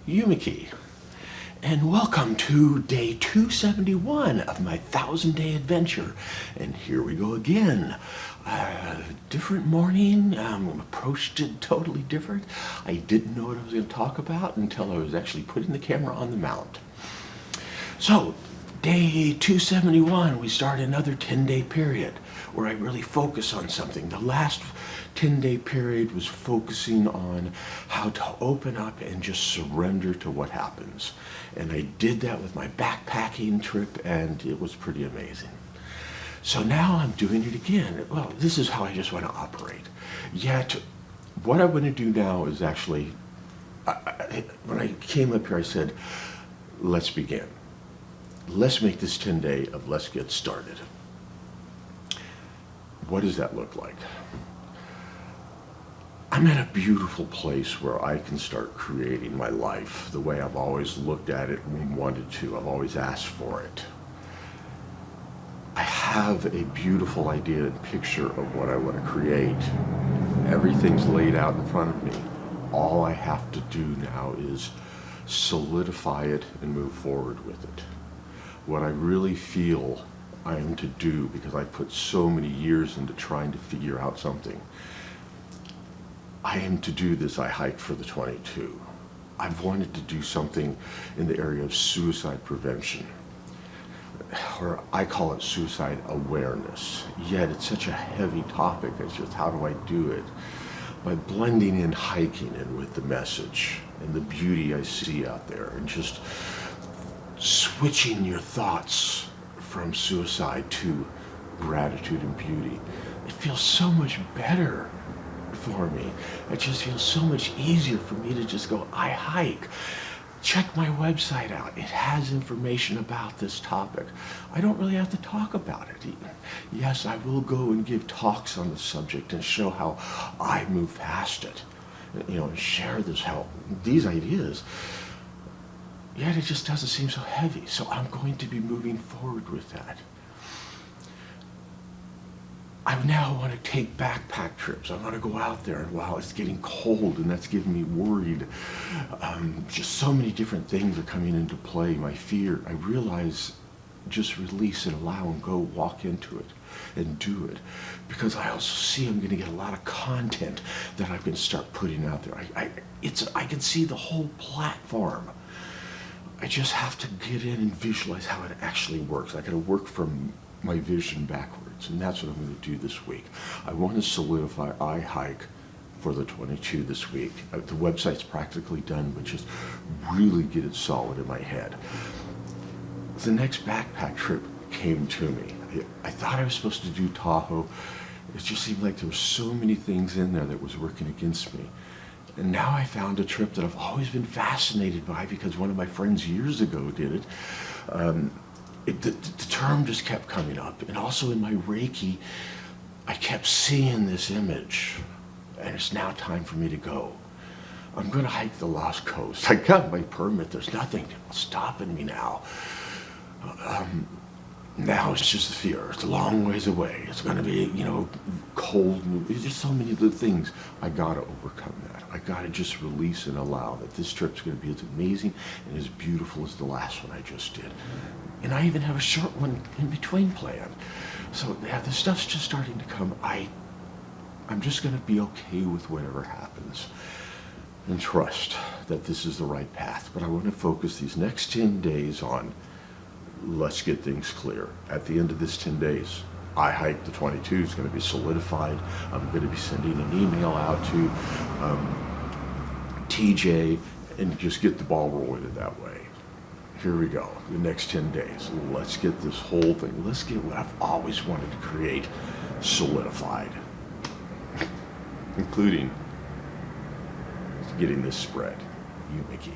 Yumiki, and welcome to day 271 of my 1,000-day adventure. And here we go again. Different morning, approached it totally different. I didn't know what I was going to talk about until I was actually putting the camera on the mount. So, day 271, we start another 10-day period where I really focus on something. The last 10-day period was focusing on how to open up and just surrender to what happens. And I did that with my backpacking trip, and it was pretty amazing. So now I'm doing it again. Well, this is how I just want to operate. Yet, what I want to do now is actually, when I came up here, I said, let's begin. Let's make this 10-day of let's get started. What does that look like? I'm at a beautiful place where I can start creating my life the way I've always looked at it and wanted to. I've always asked for it. I have a beautiful idea and picture of what I want to create. Everything's laid out in front of me. All I have to do now is solidify it and move forward with it. What I really feel I am to do, because I put so many years into trying to figure out something, I am to do this. I hiked for the 22. I've wanted to do something in the area of suicide prevention, or I call it suicide awareness. Yet it's such a heavy topic. It's just, how do I do it? By blending in hiking and with the message and the beauty I see out there, and just switching your thoughts from suicide to gratitude and beauty. It feels so much better for me. It just feels so much easier for me to just go, I hike. Check my website out. It has information about this topic. I don't really have to talk about it. Yes, I will go and give talks on the subject and show how I move past it, and share these ideas. Yet it just doesn't seem so heavy. So I'm going to be moving forward with that. I now want to take backpack trips. I want to go out there, and while it's getting cold, and that's getting me worried. Just so many different things are coming into play. My fear, I realize, just release and allow and go walk into it and do it. Because I also see I'm going to get a lot of content that I can start putting out there. I can see the whole platform. I just have to get in and visualize how it actually works. I got to work from my vision backwards, and that's what I'm going to do this week. I want to solidify I hike for the 22 this week. The website's practically done, but just really get it solid in my head. The next backpack trip came to me. I thought I was supposed to do Tahoe. It just seemed like there were so many things in there that was working against me. And now I found a trip that I've always been fascinated by, because one of my friends years ago did it. The term just kept coming up. And also in my Reiki, I kept seeing this image. And it's now time for me to go. I'm going to hike the Lost Coast. I got my permit. There's nothing stopping me now. Now it's just the fear. It's a long ways away. It's going to be, cold. There's just so many little things. I got to overcome that. I got to just release and allow that this trip's going to be as amazing and as beautiful as the last one I just did. And I even have a short one in between planned. So yeah, the stuff's just starting to come. I'm just going to be okay with whatever happens and trust that this is the right path. But I want to focus these next 10 days on, let's get things clear. At the end of this 10 days, I hike the 22 is going to be solidified. I'm going to be sending an email out to TJ and just get the ball rolling in that way. Here we go. The next 10 days. Let's get this whole thing. Let's get what I've always wanted to create solidified, including getting this spread. Yumiki.